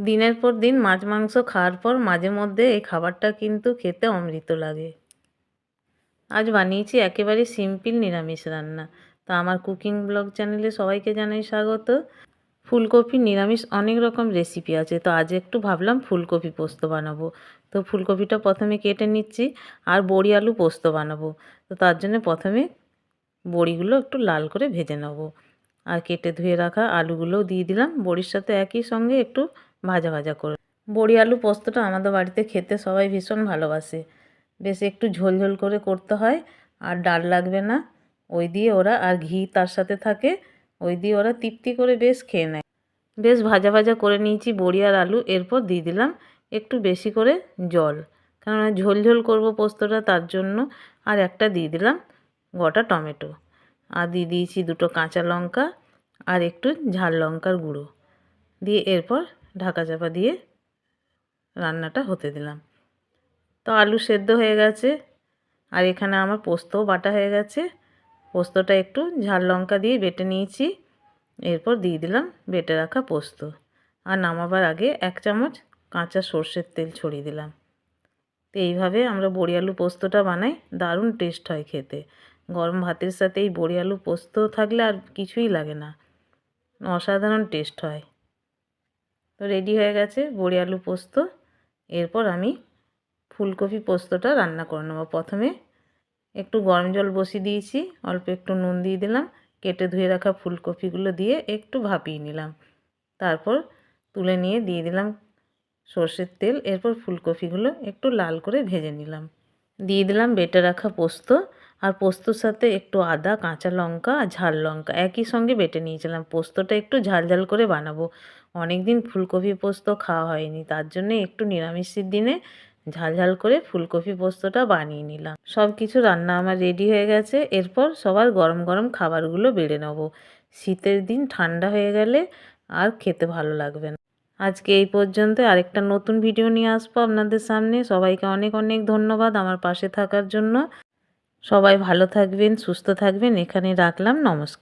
দিনের পর দিন মাছ মাংস খাওয়ার পর মাঝে মধ্যে এই খাবারটা কিন্তু খেতে অমৃত লাগে। আজ বানিয়েছি একেবারে সিম্পল নিরামিষ রান্না। তো আমার কুকিং ব্লগ চ্যানেলে সবাইকে জানাই স্বাগত। ফুলকপির নিরামিষ অনেক রকম রেসিপি আছে, তো আজ একটু ভাবলাম ফুলকপি পোস্ত বানাবো। তো ফুলকপিটা প্রথমে কেটে নিচ্ছি, আর বড়ি আলু পোস্ত বানাবো। তো তার জন্য প্রথমে বড়িগুলো একটু লাল করে ভেজে নেব, আর কেটে ধুয়ে রাখা আলুগুলোও দিয়ে দিলাম বড়ির সাথে একই সঙ্গে একটু ভাজা ভাজা করে। বড়ি আলু পোস্তটা আমাদের বাড়িতে খেতে সবাই ভীষণ ভালোবাসে। বেশ একটু ঝোল ঝোল করে করতে হয়, আর ডাল লাগবে না। ওই দিয়ে ওরা, আর ঘি তার সাথে থাকে, ওই দিয়ে ওরা তৃপ্তি করে বেশ খেয়ে নেয়। বেশ ভাজা ভাজা করে নিয়েছি বড়ি আর আলু। এরপর দিয়ে দিলাম একটু বেশি করে জল, কেননা ঝোল ঝোল করবো পোস্তটা, তার জন্য। আর একটা দিয়ে দিলাম গোটা টমেটো, আর দিয়ে দিয়েছি দুটো কাঁচা লঙ্কা আর একটু ঝাল লঙ্কার গুঁড়ো দিয়ে এরপর ঢাকা চাপা দিয়ে রান্নাটা হতে দিলাম। তো আলু সেদ্ধ হয়ে গেছে, আর এখানে আমার পোস্তও বাটা হয়ে গেছে। পোস্তটা একটু ঝাল লঙ্কা দিয়ে বেটে নিয়েছি। এরপর দিয়ে দিলাম বেটে রাখা পোস্ত, আর নামাবার আগে 1 চামচ কাঁচা সর্ষের তেল ছড়িয়ে দিলাম। তো এইভাবে আমরা বড়ি আলু পোস্তটা বানাই, দারুণ টেস্ট হয় খেতে। গরম ভাতের সাথে এই বড়ি আলু পোস্ত থাকলে আর কিছুই লাগে না, অসাধারণ টেস্ট হয়। তো রেডি হয়ে গেছে বড়ি আলু পোস্ত। এরপর আমি ফুলকপি পোস্তটা রান্না করে নেব। প্রথমে একটু গরম জল বসিয়ে দিয়েছি, অল্প একটু নুন দিয়ে দিলাম, কেটে ধুয়ে রাখা ফুলকপিগুলো দিয়ে একটু ভাপিয়ে নিলাম। তারপর তুলে নিয়ে দিয়ে দিলাম সর্ষের তেল। এরপর ফুলকপিগুলো একটু লাল করে ভেজে নিলাম। দিয়ে দিলাম বেটে রাখা পোস্ত, আর পোস্তর সাথে একটু আদা, কাঁচা লঙ্কা আর ঝাল লঙ্কা একই সঙ্গে বেটে নিয়েছিলাম। পোস্তটা একটু ঝাল ঝাল করে বানাবো। অনেক দিন ফুলকপি পোস্ত খাওয়া হয়নি, তার জন্য একটু নিরামিষের দিনে ঝাল ঝাল করে ফুলকপি পোস্তটা বানিয়ে নিলাম। সব কিছু রান্না আমার রেডি হয়ে গেছে। এরপর সবার গরম গরম খাবারগুলো বেড়ে নেব। শীতের দিন ঠান্ডা হয়ে গেলে আর খেতে ভালো লাগবে না। আজকে এই পর্যন্ত। আরেকটা নতুন ভিডিও নিয়ে আসবো আপনাদের সামনে। সবাইকে অনেক অনেক ধন্যবাদ আমার পাশে থাকার জন্য। সবাই ভালো থাকবেন, সুস্থ থাকবেন। এখানে রাখলাম। নমস্কার।